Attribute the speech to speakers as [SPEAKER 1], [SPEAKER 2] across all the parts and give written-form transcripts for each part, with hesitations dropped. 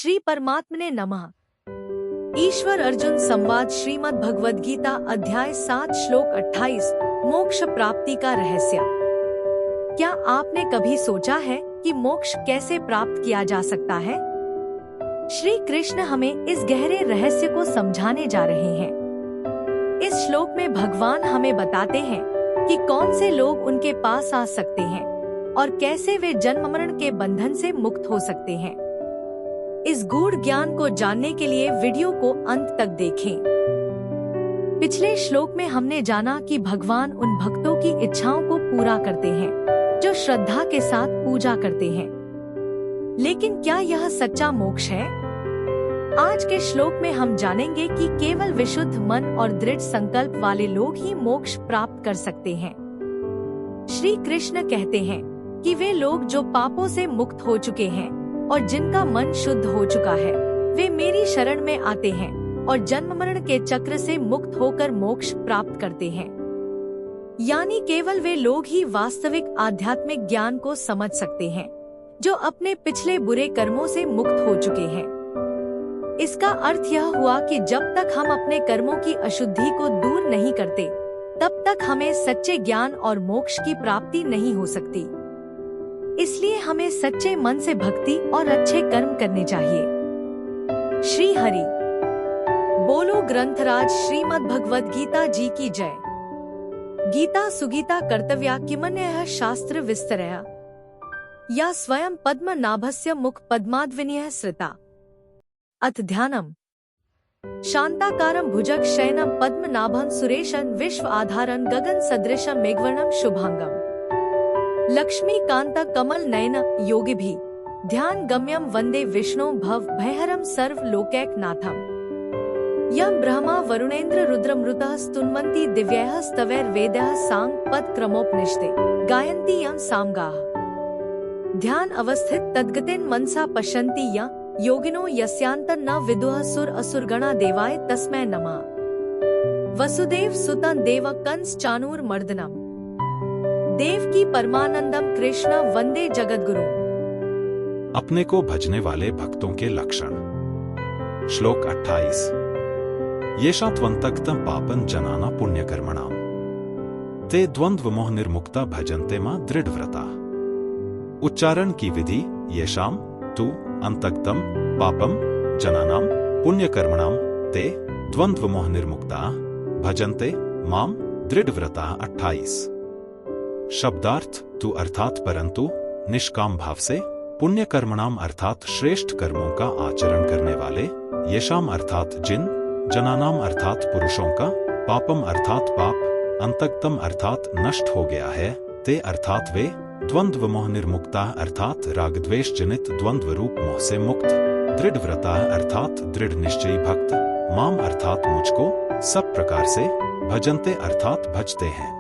[SPEAKER 1] श्री परमात्मने नमः। ईश्वर अर्जुन संवाद श्रीमद् भगवद गीता अध्याय 7 श्लोक 28 मोक्ष प्राप्ति का रहस्य। क्या आपने कभी सोचा है कि मोक्ष कैसे प्राप्त किया जा सकता है? श्री कृष्ण हमें इस गहरे रहस्य को समझाने जा रहे हैं। इस श्लोक में भगवान हमें बताते हैं कि कौन से लोग उनके पास आ सकते हैं और कैसे वे जन्म मरण के बंधन से मुक्त हो सकते हैं। इस गूढ़ ज्ञान को जानने के लिए वीडियो को अंत तक देखें। पिछले श्लोक में हमने जाना कि भगवान उन भक्तों की इच्छाओं को पूरा करते हैं जो श्रद्धा के साथ पूजा करते हैं। लेकिन क्या यह सच्चा मोक्ष है? आज के श्लोक में हम जानेंगे कि केवल विशुद्ध मन और दृढ़ संकल्प वाले लोग ही मोक्ष प्राप्त कर सकते हैं। श्री कृष्ण कहते हैं कि वे लोग जो पापों से मुक्त हो चुके हैं और जिनका मन शुद्ध हो चुका है, वे मेरी शरण में आते हैं और जन्म मरण के चक्र से मुक्त होकर मोक्ष प्राप्त करते हैं। यानी केवल वे लोग ही वास्तविक आध्यात्मिक ज्ञान को समझ सकते हैं जो अपने पिछले बुरे कर्मों से मुक्त हो चुके हैं। इसका अर्थ यह हुआ कि जब तक हम अपने कर्मों की अशुद्धि को दूर नहीं करते, तब तक हमें सच्चे ज्ञान और मोक्ष की प्राप्ति नहीं हो सकती। इसलिए हमें सच्चे मन से भक्ति और अच्छे कर्म करने चाहिए। श्री हरि बोलो। ग्रंथराज श्रीमद् भगवद गीता जी की जय। गीता सुगीता कर्तव्या किमन्यः शास्त्र विस्तरया या स्वयं पद्मनाभस्य मुख पद्माद्विनयः श्रिता। अथ ध्यानम्। शांताकारं भुजग शयनं पद्मनाभं सुरेशं विश्व आधारं गगन सदृशं मेघवर्णं शुभांगम् लक्ष्मीकांत कमल नयन योगिभी ध्यान गम्यम वंदे विष्णु भव भयहरम सर्व लोकैकनाथम। यम ब्रह्मा वरुणेन्द्र रुद्रमृतः स्तुन्वन्ति दिव्यैः स्तवैर्वेदैः सांग पद क्रमोपनिषदे गायन्ति यं सामगाः। ध्यान अवस्थित तद्गतिन मनसा पश्यन्ति या योगिनो यस्यान्तं न विदुः सुर असुरगणा देवाय तस्मै नमः। वसुदेव सुतं देव कंस चाणूर मर्दनम देवकी परमानंदम कृष्ण वंदे जगद्गुरु।
[SPEAKER 2] अपने को भजने वाले भक्तों के लक्षण। श्लोक 28 येषा त्वन्तक्तं पापं जनाना पुण्यकर्मणाम ते द्वंद्व मोह निर्मुक्ता भजन्ते मां दृढ़व्रता। उच्चारण की विधि। येषाम तु अंतक्तं पापम जनानाम पुण्यकर्मणाम ते द्वंद्व मोह निर्मुक्ता भजन्ते मां दृढ़व्रता। 28 शब्दार्थ। तु अर्थात परंतु, निष्काम भाव से, पुण्य कर्मणाम अर्थात श्रेष्ठ कर्मों का आचरण करने वाले, येषाम अर्थात जिन, जनानाम अर्थात पुरुषों का, पापम अर्थात पाप, अंतक्तम अर्थात नष्ट हो गया है, ते अर्थात वे, द्वंद्व मोह निर्मुक्ता अर्थात रागद्वेष जनित द्वंद्व रूप मोह से मुक्त, दृढ़व्रता अर्थात दृढ़ निश्चयी भक्त, माम अर्थात मुझको, सब प्रकार से, भजन्ते अर्थात भजते हैं।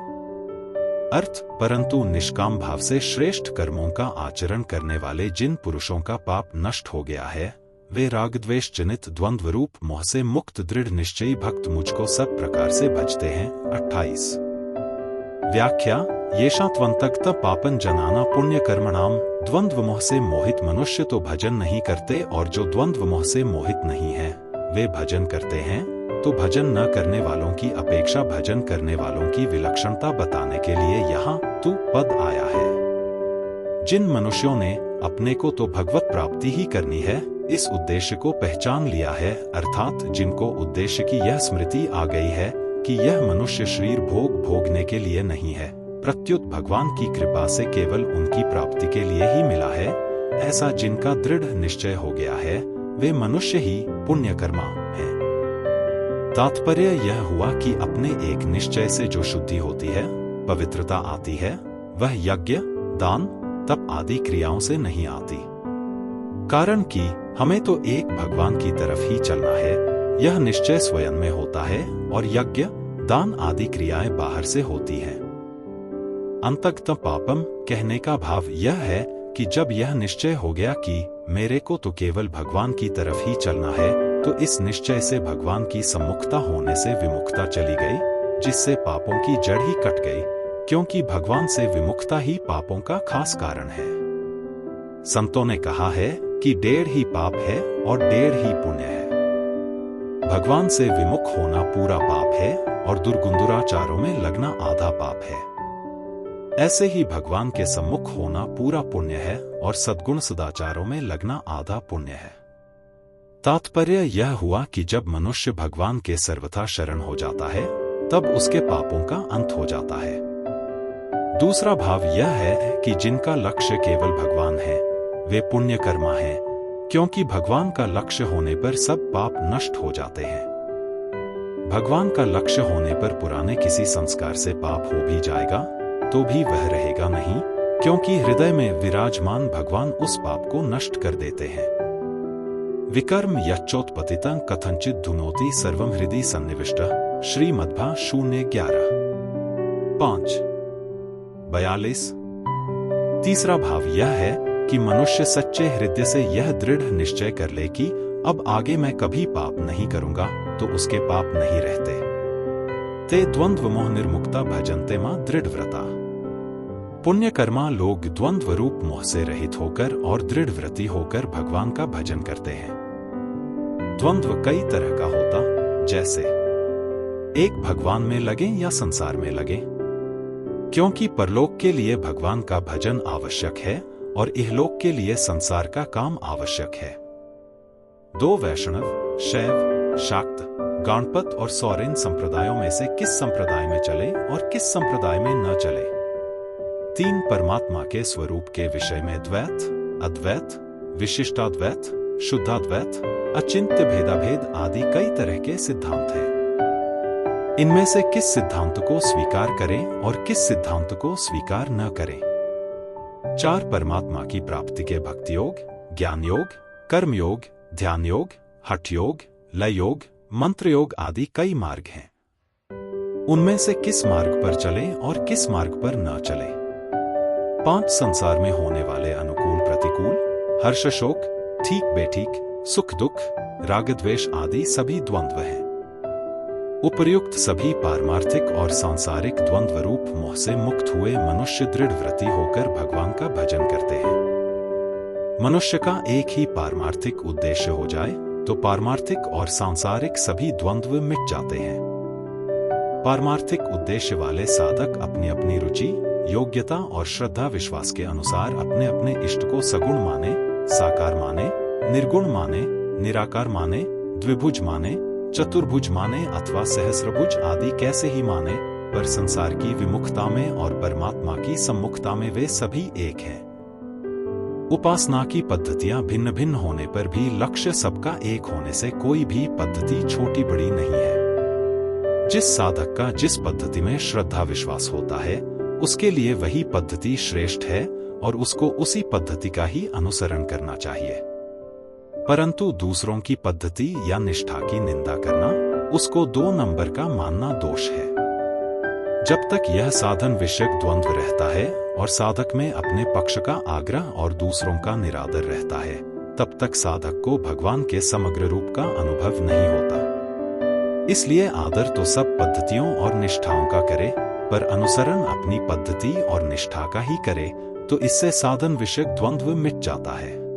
[SPEAKER 2] अर्थ। परंतु निष्काम भाव से श्रेष्ठ कर्मों का आचरण करने वाले जिन पुरुषों का पाप नष्ट हो गया है, वे रागद्वेष जनित द्वंद्व रूप मोह से मुक्त दृढ़ निश्चयी भक्त मुझको सब प्रकार से भजते हैं। 28 व्याख्या। येषा त्वन्तक्तं पापं जनाना पुण्य कर्मणाम। द्वंद्व मोह से मोहित मनुष्य तो भजन नहीं करते और जो द्वंद्व मोह से मोहित नहीं है वे भजन करते हैं, तो भजन न करने वालों की अपेक्षा भजन करने वालों की विलक्षणता बताने के लिए यहाँ तु पद आया है। जिन मनुष्यों ने अपने को तो भगवत प्राप्ति ही करनी है, इस उद्देश्य को पहचान लिया है, अर्थात जिनको उद्देश्य की यह स्मृति आ गई है कि यह मनुष्य शरीर भोग भोगने के लिए नहीं है, प्रत्युत भगवान की कृपा से केवल उनकी प्राप्ति के लिए ही मिला है, ऐसा जिनका दृढ़ निश्चय हो गया है, वे मनुष्य ही पुण्यकर्मा हैं। तात्पर्य यह हुआ कि अपने एक निश्चय से जो शुद्धि होती है, पवित्रता आती है, वह यज्ञ, दान, तप आदि क्रियाओं से नहीं आती। कारण कि हमें तो एक भगवान की तरफ ही चलना है, यह निश्चय स्वयं में होता है और यज्ञ, दान आदि क्रियाएं बाहर से होती हैं। अंतक्तं पापम कहने का भाव यह है कि जब यह निश्चय हो गया कि मेरे को तो केवल भगवान की तरफ ही चलना है, तो इस निश्चय से भगवान की सम्मुखता होने से विमुखता चली गई, जिससे पापों की जड़ ही कट गई, क्योंकि भगवान से विमुखता ही पापों का खास कारण है। संतों ने कहा है कि 1.5 ही पाप है और 1.5 ही पुण्य है। भगवान से विमुख होना पूरा पाप है और दुर्गुंदुराचारों में लगना आधा पाप है। ऐसे ही भगवान के सम्मुख होना पूरा पुण्य है और सद्गुण सदाचारों में लगना आधा पुण्य है। तात्पर्य यह हुआ कि जब मनुष्य भगवान के सर्वथा शरण हो जाता है तब उसके पापों का अंत हो जाता है। दूसरा भाव यह है कि जिनका लक्ष्य केवल भगवान है वे पुण्य कर्मा हैं, क्योंकि भगवान का लक्ष्य होने पर सब पाप नष्ट हो जाते हैं। भगवान का लक्ष्य होने पर पुराने किसी संस्कार से पाप हो भी जाएगा तो भी वह रहेगा नहीं, क्योंकि हृदय में विराजमान भगवान उस पाप को नष्ट कर देते हैं। विकर्म यच्चोत्पतितं कथंचित् धुनोति सर्वं हृदि सन्निविष्टः श्रीमद्भा 0:11-5-42। तीसरा भाव यह है कि मनुष्य सच्चे हृदय से यह दृढ़ निश्चय कर ले कि अब आगे मैं कभी पाप नहीं करूंगा, तो उसके पाप नहीं रहते। ते द्वंद्व मोह निर्मुक्ता भजन्ते मां दृढ़व्रता। पुण्यकर्मा लोग द्वंद्व रूप मोह से रहित होकर और दृढ़व्रती होकर भगवान का भजन करते हैं। द्वंद्व कई तरह का होता, जैसे एक भगवान में लगे या संसार में लगे, क्योंकि परलोक के लिए भगवान का भजन आवश्यक है और इहलोक के लिए संसार का काम आवश्यक है। 2 वैष्णव, शैव, शाक्त, गणपत और सौरेन संप्रदायों में से किस संप्रदाय में चले और किस संप्रदाय में न चले। 3 परमात्मा के स्वरूप के विषय में द्वैत, अद्वैत, विशिष्टाद्वैत, शुद्धाद्वैत, अचिंत्य भेदाभेद आदि कई तरह के सिद्धांत हैं। इनमें से किस सिद्धांत को स्वीकार करें और किस सिद्धांत को स्वीकार न करें। 4 परमात्मा की प्राप्ति के भक्ति योग, ज्ञान योग, कर्म योग, ध्यान योग, हठ योग, लय योग, मंत्र योग आदि कई मार्ग हैं। उनमें से किस मार्ग पर चलें और किस मार्ग पर न चलें। 5 संसार में होने वाले अनुकूल प्रतिकूल, हर्ष शोक, ठीक बेठीक, सुख दुख, राग द्वेष आदि सभी द्वंद्व हैं। उपर्युक्त सभी पारमार्थिक और सांसारिक द्वंद्व रूप मोह से मुक्त हुए मनुष्य दृढ़व्रती होकर भगवान का भजन करते हैं। मनुष्य का एक ही पारमार्थिक उद्देश्य हो जाए तो पारमार्थिक और सांसारिक सभी द्वंद्व मिट जाते हैं। पारमार्थिक उद्देश्य वाले साधक अपनी अपनी रुचि, योग्यता और श्रद्धा विश्वास के अनुसार अपने अपने इष्ट को सगुण माने, साकार माने, निर्गुण माने, निराकार माने, द्विभुज माने, चतुर्भुज माने अथवा सहस्रभुज आदि कैसे ही माने, पर संसार की विमुखता में और परमात्मा की सम्मुखता में वे सभी एक हैं। उपासना की पद्धतियां भिन्न भिन्न होने पर भी लक्ष्य सबका एक होने से कोई भी पद्धति छोटी बड़ी नहीं है। जिस साधक का जिस पद्धति में श्रद्धा विश्वास होता है उसके लिए वही पद्धति श्रेष्ठ है और उसको उसी पद्धति का ही अनुसरण करना चाहिए। परंतु दूसरों की पद्धति या निष्ठा की निंदा करना, उसको 2 नंबर का मानना दोष है। जब तक यह साधन विषयक द्वंद्व रहता है और साधक में अपने पक्ष का आग्रह और दूसरों का निरादर रहता है, तब तक साधक को भगवान के समग्र रूप का अनुभव नहीं होता। इसलिए आदर तो सब पद्धतियों और निष्ठाओं का करे, पर अनुसरण अपनी पद्धति और निष्ठा का ही करे, तो इससे साधन विषयक द्वंद्व मिट जाता है।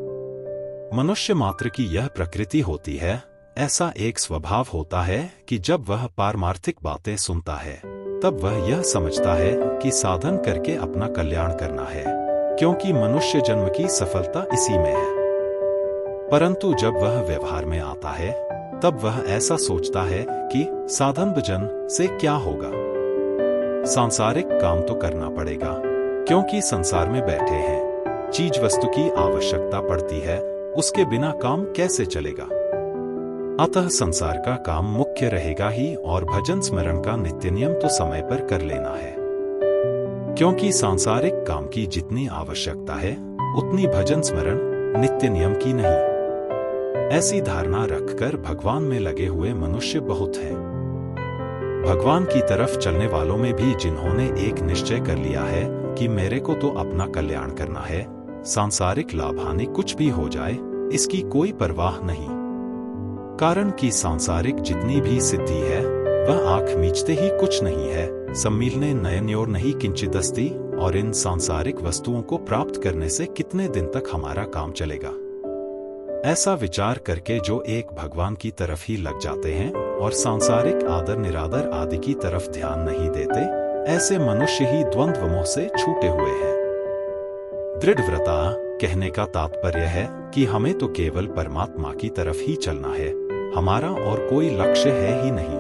[SPEAKER 2] मनुष्य मात्र की यह प्रकृति होती है, ऐसा एक स्वभाव होता है कि जब वह पारमार्थिक बातें सुनता है तब वह यह समझता है कि साधन करके अपना कल्याण करना है, क्योंकि मनुष्य जन्म की सफलता इसी में है। परंतु जब वह व्यवहार में आता है तब वह ऐसा सोचता है कि साधन भजन से क्या होगा, सांसारिक काम तो करना पड़ेगा, क्योंकि संसार में बैठे हैं, चीज वस्तु की आवश्यकता पड़ती है, उसके बिना काम कैसे चलेगा। अतः संसार का काम मुख्य रहेगा ही और भजन स्मरण का नित्य नियम तो समय पर कर लेना है, क्योंकि सांसारिक काम की जितनी आवश्यकता है उतनी भजन स्मरण नित्य नियम की नहीं। ऐसी धारणा रखकर भगवान में लगे हुए मनुष्य बहुत हैं। भगवान की तरफ चलने वालों में भी जिन्होंने एक निश्चय कर लिया है कि मेरे को तो अपना कल्याण करना है, सांसारिक लाभ हानि कुछ भी हो जाए इसकी कोई परवाह नहीं, कारण कि सांसारिक जितनी भी सिद्धि है वह आंख मीचते ही कुछ नहीं है, सम्मिलने नयनयोर नहीं किंचिदस्ति, और इन सांसारिक वस्तुओं को प्राप्त करने से कितने दिन तक हमारा काम चलेगा। ऐसा विचार करके जो एक भगवान की तरफ ही लग जाते हैं और सांसारिक आदर निरादर आदि की तरफ ध्यान नहीं देते, ऐसे मनुष्य ही द्वंद्व मोह से छूटे हुए हैं। दृढ़व्रता कहने का तात्पर्य है कि हमें तो केवल परमात्मा की तरफ ही चलना है, हमारा और कोई लक्ष्य है ही नहीं।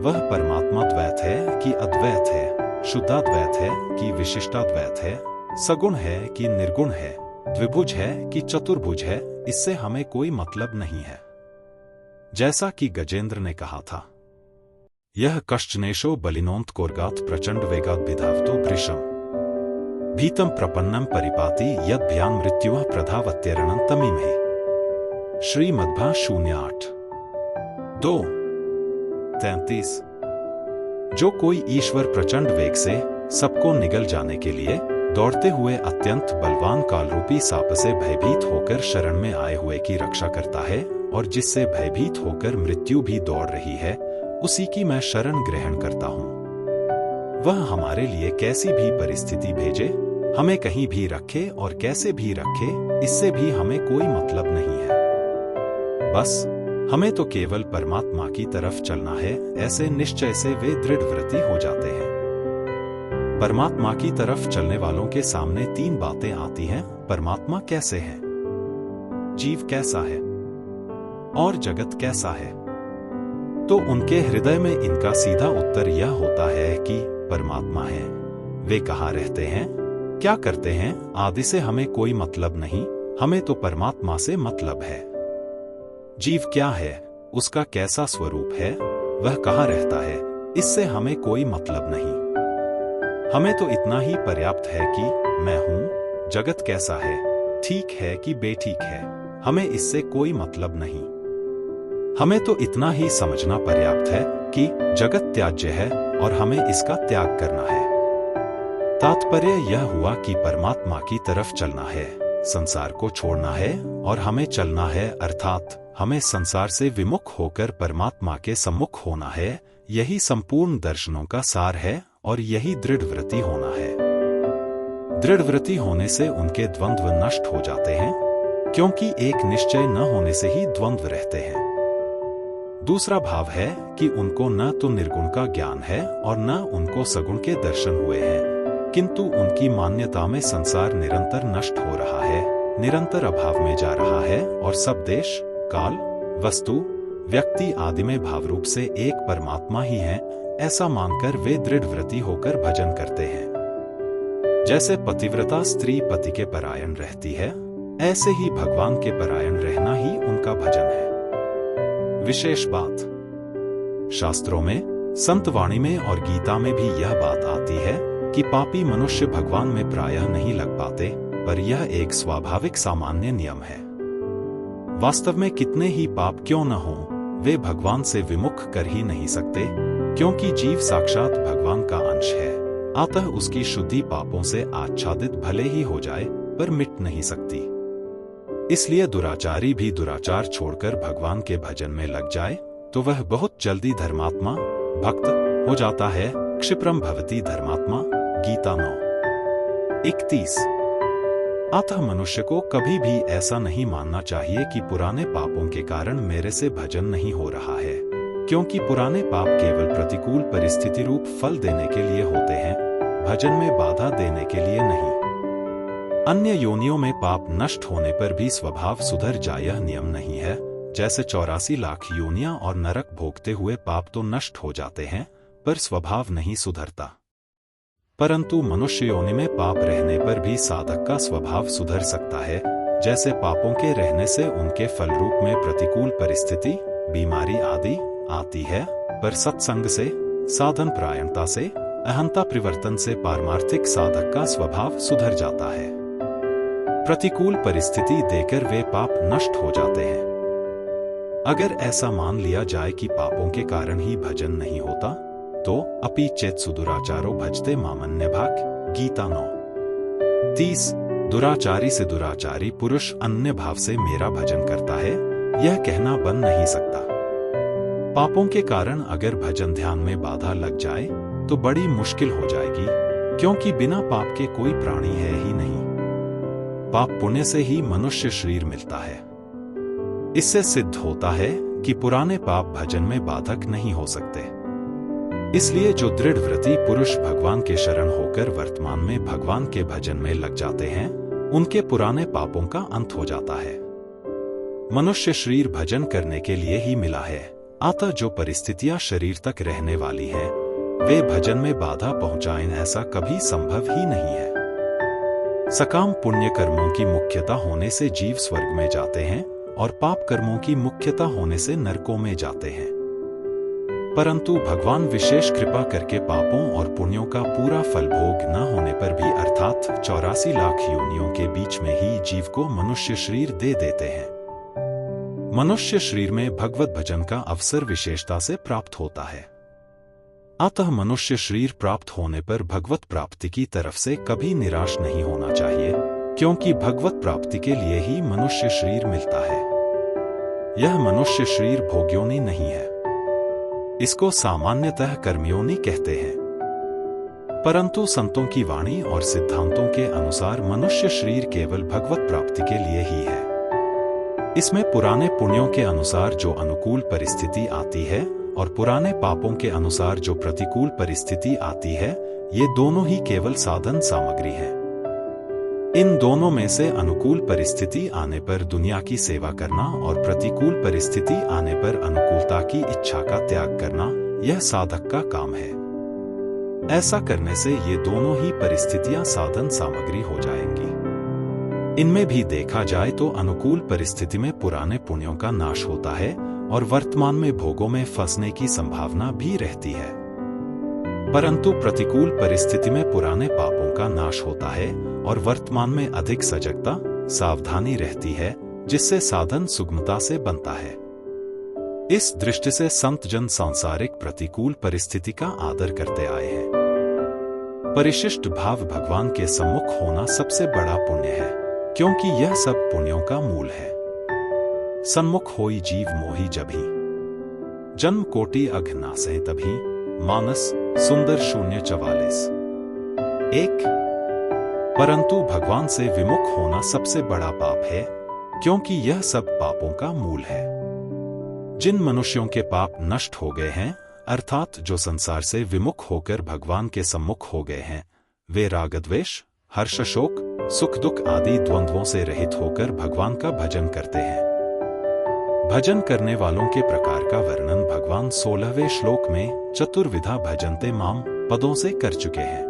[SPEAKER 2] वह परमात्मा द्वैत है कि अद्वैत है, शुद्धाद्वैत है कि विशिष्टाद्वैत है, सगुण है कि निर्गुण है, द्विभुज है कि चतुर्भुज है, इससे हमें कोई मतलब नहीं है। जैसा कि गजेंद्र ने कहा था, यह कश्चनेशो बलिनोंत कोर्गात प्रचंड वेगात विधावतो वृषम भीतम प्रपन्नम परिपाति यद्भ्यान मृत्युः प्रधावत्यरणं तमीमहि। श्रीमद्भा 08-2-33। जो कोई ईश्वर प्रचंड वेग से सबको निगल जाने के लिए दौड़ते हुए अत्यंत बलवान कालरूपी सांप से भयभीत होकर शरण में आए हुए की रक्षा करता है और जिससे भयभीत होकर मृत्यु भी दौड़ रही है, उसी की मैं शरण ग्रहण करता हूँ। वह हमारे लिए कैसी भी परिस्थिति भेजे, हमें कहीं भी रखे और कैसे भी रखे, इससे भी हमें कोई मतलब नहीं है। बस हमें तो केवल परमात्मा की तरफ चलना है, ऐसे निश्चय से वे दृढ़व्रती हो जाते हैं। परमात्मा की तरफ चलने वालों के सामने तीन बातें आती हैं: परमात्मा कैसे है, जीव कैसा है और जगत कैसा है। तो उनके हृदय में इनका सीधा उत्तर यह होता है कि परमात्मा है, वे कहाँ रहते हैं, क्या करते हैं आदि से हमें कोई मतलब नहीं, हमें तो परमात्मा से मतलब है। जीव क्या है, उसका कैसा स्वरूप है, वह कहाँ रहता है, इससे हमें कोई मतलब नहीं। हमें तो इतना ही पर्याप्त है कि मैं हूं, जगत कैसा है, ठीक है कि बेठीक है, हमें इससे कोई मतलब नहीं। हमें तो इतना ही समझना पर्याप्त है कि जगत त्याज्य है और हमें इसका त्याग करना है। तात्पर्य यह हुआ कि परमात्मा की तरफ चलना है, संसार को छोड़ना है और हमें चलना है, अर्थात हमें संसार से विमुख होकर परमात्मा के सम्मुख होना है। यही संपूर्ण दर्शनों का सार है और यही दृढ़व्रती होना है। दृढ़व्रती होने से उनके द्वंद्व नष्ट हो जाते हैं, क्योंकि एक निश्चय न होने से ही द्वंद्व रहते हैं। दूसरा भाव है कि उनको न तो निर्गुण का ज्ञान है और न उनको सगुण के दर्शन हुए हैं, किंतु उनकी मान्यता में संसार निरंतर नष्ट हो रहा है, निरंतर अभाव में जा रहा है और सब देश, काल, वस्तु, व्यक्ति आदि में भाव रूप से एक परमात्मा ही है, ऐसा मानकर वे दृढ़व्रती होकर भजन करते हैं। जैसे पतिव्रता स्त्री पति के परायण रहती है, ऐसे ही भगवान के परायण रहना ही उनका भजन है। विशेष बात, शास्त्रों में, संत वाणी में और गीता में भी यह बात आती है कि पापी मनुष्य भगवान में प्रायः नहीं लग पाते, पर यह एक स्वाभाविक सामान्य नियम है। वास्तव में कितने ही पाप क्यों न हों, वे भगवान से विमुख कर ही नहीं सकते, क्योंकि जीव साक्षात भगवान का अंश है, अतः उसकी शुद्धि पापों से आच्छादित भले ही हो जाए पर मिट नहीं सकती। इसलिए दुराचारी भी दुराचार छोड़कर भगवान के भजन में लग जाए तो वह बहुत जल्दी धर्मात्मा भक्त हो जाता है। क्षिप्रम भवति धर्मात्मा, गीता 9:31। अतः मनुष्य को कभी भी ऐसा नहीं मानना चाहिए कि पुराने पापों के कारण मेरे से भजन नहीं हो रहा है, क्योंकि पुराने पाप केवल प्रतिकूल परिस्थिति रूप फल देने के लिए होते हैं, भजन में बाधा देने के लिए नहीं। अन्य योनियों में पाप नष्ट होने पर भी स्वभाव सुधर जाए यह नियम नहीं है। जैसे 84 लाख योनियां और नरक भोगते हुए पाप तो नष्ट हो जाते हैं, पर स्वभाव नहीं सुधरता। परंतु मनुष्य योनि में पाप रहने पर भी साधक का स्वभाव सुधर सकता है। जैसे पापों के रहने से उनके फल रूप में प्रतिकूल परिस्थिति, बीमारी आदि आती है, पर सत्संग से, साधन परायणता से, अहंता परिवर्तन से पारमार्थिक साधक का स्वभाव सुधर जाता है। प्रतिकूल परिस्थिति देकर वे पाप नष्ट हो जाते हैं। अगर ऐसा मान लिया जाए कि पापों के कारण ही भजन नहीं होता, तो अपि चेत सुदुराचारो भजते मामन्य भाग, गीता 9:30। दुराचारी से दुराचारी पुरुष अन्य भाव से मेरा भजन करता है, यह कहना बन नहीं सकता। पापों के कारण अगर भजन ध्यान में बाधा लग जाए तो बड़ी मुश्किल हो जाएगी, क्योंकि बिना पाप के कोई प्राणी है ही नहीं। पाप पुण्य से ही मनुष्य शरीर मिलता है। इससे सिद्ध होता है कि पुराने पाप भजन में बाधक नहीं हो सकते। इसलिए जो दृढ़व्रती पुरुष भगवान के शरण होकर वर्तमान में भगवान के भजन में लग जाते हैं, उनके पुराने पापों का अंत हो जाता है। मनुष्य शरीर भजन करने के लिए ही मिला है, अतः जो परिस्थितियां शरीर तक रहने वाली है वे भजन में बाधा पहुंचाएं, ऐसा कभी संभव ही नहीं है। सकाम पुण्य कर्मों की मुख्यता होने से जीव स्वर्ग में जाते हैं और पाप कर्मों की मुख्यता होने से नरकों में जाते हैं। परंतु भगवान विशेष कृपा करके पापों और पुण्यों का पूरा फल भोग न होने पर भी अर्थात 84 लाख योनियों के बीच में ही जीव को मनुष्य शरीर दे देते हैं। मनुष्य शरीर में भगवत भजन का अवसर विशेषता से प्राप्त होता है। अतः मनुष्य शरीर प्राप्त होने पर भगवत प्राप्ति की तरफ से कभी निराश नहीं होना चाहिए, क्योंकि भगवत प्राप्ति के लिए ही मनुष्य शरीर मिलता है। यह मनुष्य शरीर भोग्योनि नहीं है, इसको सामान्यतः कर्मयोनि कहते हैं। परंतु संतों की वाणी और सिद्धांतों के अनुसार मनुष्य शरीर केवल भगवत प्राप्ति के लिए ही है। इसमें पुराने पुण्यों के अनुसार जो अनुकूल परिस्थिति आती है और पुराने पापों के अनुसार जो प्रतिकूल परिस्थिति आती है, ये दोनों ही केवल साधन सामग्री है। इन दोनों में से अनुकूल परिस्थिति आने पर दुनिया की सेवा करना और प्रतिकूल परिस्थिति आने पर अनुकूलता की इच्छा का त्याग करना, यह साधक का काम है। ऐसा करने से ये दोनों ही परिस्थितियां साधन सामग्री हो जाएंगी। इनमें भी देखा जाए तो अनुकूल परिस्थिति में पुराने पुण्यों का नाश होता है और वर्तमान में भोगों में फंसने की संभावना भी रहती है। परंतु प्रतिकूल परिस्थिति में पुराने पापों का नाश होता है और वर्तमान में अधिक सजगता, सावधानी रहती है, जिससे साधन सुगमता से बनता है। इस दृष्टि से संत जन सांसारिक प्रतिकूल परिस्थिति का आदर करते आए हैं। परिशिष्ट भाव भगवान के सम्मुख होना सबसे बड़ा पुण्य है, क्योंकि यह सब पुण्यों का मूल है। सन्मुख होई जीव मोहि जभी, जन्म कोटि अघ नासै तभी, मानस सुंदर 044। 1। परंतु भगवान से विमुख होना सबसे बड़ा पाप है, क्योंकि यह सब पापों का मूल है। जिन मनुष्यों के पाप नष्ट हो गए हैं, अर्थात जो संसार से विमुख होकर भगवान के सम्मुख हो गए हैं, वे रागद्वेष, हर्ष शोक, सुख दुख आदि द्वंद्वों से रहित होकर भगवान का भजन करते हैं। भजन करने वालों के प्रकार का वर्णन भगवान 16वें श्लोक में चतुर्विधा भजन्ते माम पदों से कर चुके हैं।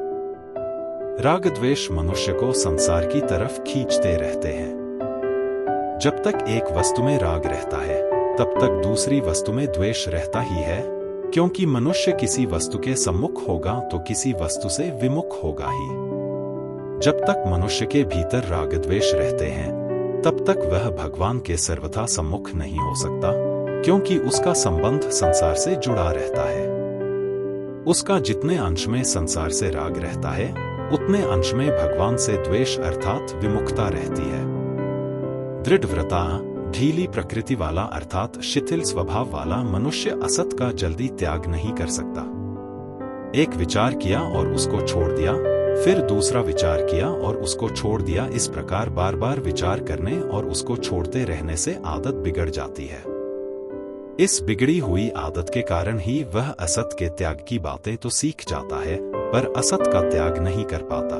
[SPEAKER 2] राग द्वेष मनुष्य को संसार की तरफ खींचते रहते हैं। जब तक एक वस्तु में राग रहता है, तब तक दूसरी वस्तु में द्वेष रहता ही है, क्योंकि मनुष्य किसी वस्तु के सम्मुख होगा तो किसी वस्तु से विमुख होगा ही। जब तक मनुष्य के भीतर राग द्वेष रहते हैं, तब तक वह भगवान के सर्वथा सम्मुख नहीं हो सकता, क्योंकि उसका संबंध संसार से जुड़ा रहता है। उसका जितने अंश में संसार से राग रहता है, उतने अंश में भगवान से द्वेष अर्थात विमुखता रहती है। दृढ़व्रता, ढीली प्रकृति वाला अर्थात शिथिल स्वभाव वाला मनुष्य असत का जल्दी त्याग नहीं कर सकता। एक विचार किया और उसको छोड़ दिया, फिर दूसरा विचार किया और उसको छोड़ दिया, इस प्रकार बार बार विचार करने और उसको छोड़ते रहने से आदत बिगड़ जाती है। इस बिगड़ी हुई आदत के कारण ही वह असत के त्याग की बातें तो सीख जाता है, पर असत का त्याग नहीं कर पाता।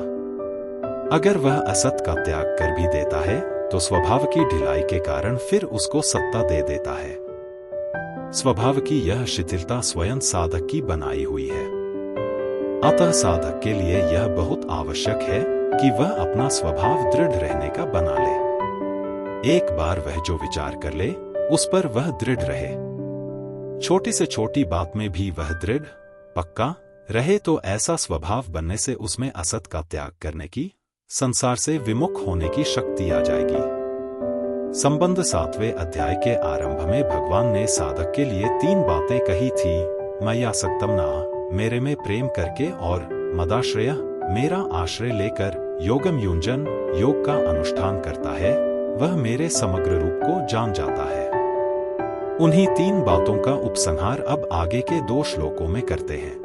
[SPEAKER 2] अगर वह असत का त्याग कर भी देता है, तो स्वभाव की ढिलाई के कारण फिर उसको सत्ता दे देता है। स्वभाव की यह शिथिलता स्वयं साधक की बनाई हुई है। अतः साधक के लिए यह बहुत आवश्यक है कि वह अपना स्वभाव दृढ़ रहने का बना ले। एक बार वह जो विचार कर ले, उस पर वह दृढ़ रहे। छोटी से छोटी बात में भी वह दृढ़ पक्का रहे, तो ऐसा स्वभाव बनने से उसमें असत का त्याग करने की, संसार से विमुख होने की शक्ति आ जाएगी। संबंध 7वें अध्याय के आरंभ में भगवान ने साधक के लिए 3 बातें कही थी। मय्या सक्तम ना, मेरे में प्रेम करके, और मदाश्रय, मेरा आश्रय लेकर योगम युंजन, योग का अनुष्ठान करता है, वह मेरे समग्र रूप को जान जाता है। उन्हीं 3 बातों का उपसंहार अब आगे के 2 श्लोकों में करते हैं।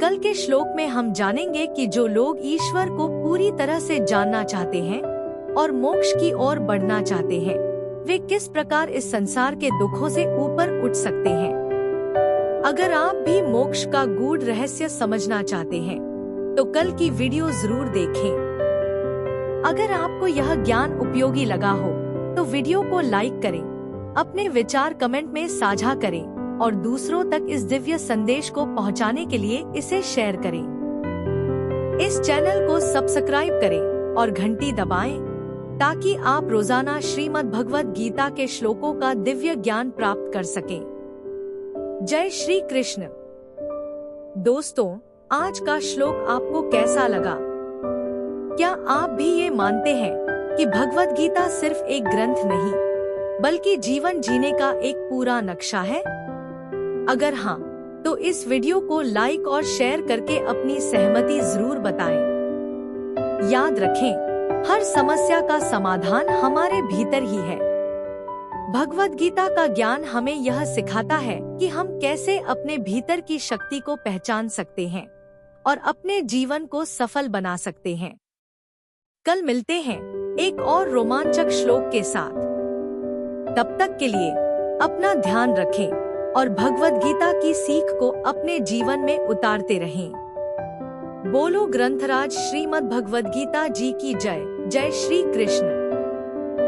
[SPEAKER 1] कल के श्लोक में हम जानेंगे कि जो लोग ईश्वर को पूरी तरह से जानना चाहते हैं और मोक्ष की ओर बढ़ना चाहते हैं, वे किस प्रकार इस संसार के दुखों से ऊपर उठ सकते हैं। अगर आप भी मोक्ष का गूढ़ रहस्य समझना चाहते हैं तो कल की वीडियो जरूर देखें। अगर आपको यह ज्ञान उपयोगी लगा हो तो वीडियो को लाइक करें, अपने विचार कमेंट में साझा करें और दूसरों तक इस दिव्य संदेश को पहुंचाने के लिए इसे शेयर करें। इस चैनल को सब्सक्राइब करें और घंटी दबाएं ताकि आप रोजाना श्रीमद् भगवद गीता के श्लोकों का दिव्य ज्ञान प्राप्त कर सकें। जय श्री कृष्ण। दोस्तों, आज का श्लोक आपको कैसा लगा? क्या आप भी ये मानते हैं कि भगवद गीता सिर्फ एक ग्रंथ नहीं बल्कि जीवन जीने का एक पूरा नक्शा है? अगर हाँ, तो इस वीडियो को लाइक और शेयर करके अपनी सहमति जरूर बताएं। याद रखें, हर समस्या का समाधान हमारे भीतर ही है। भगवद गीता का ज्ञान हमें यह सिखाता है कि हम कैसे अपने भीतर की शक्ति को पहचान सकते हैं और अपने जीवन को सफल बना सकते हैं। कल मिलते हैं एक और रोमांचक श्लोक के साथ। तब तक के लिए अपना ध्यान रखें और भगवद गीता की सीख को अपने जीवन में उतारते रहें। बोलो ग्रंथराज श्रीमद् भगवद गीता जी की जय। जय श्री कृष्ण।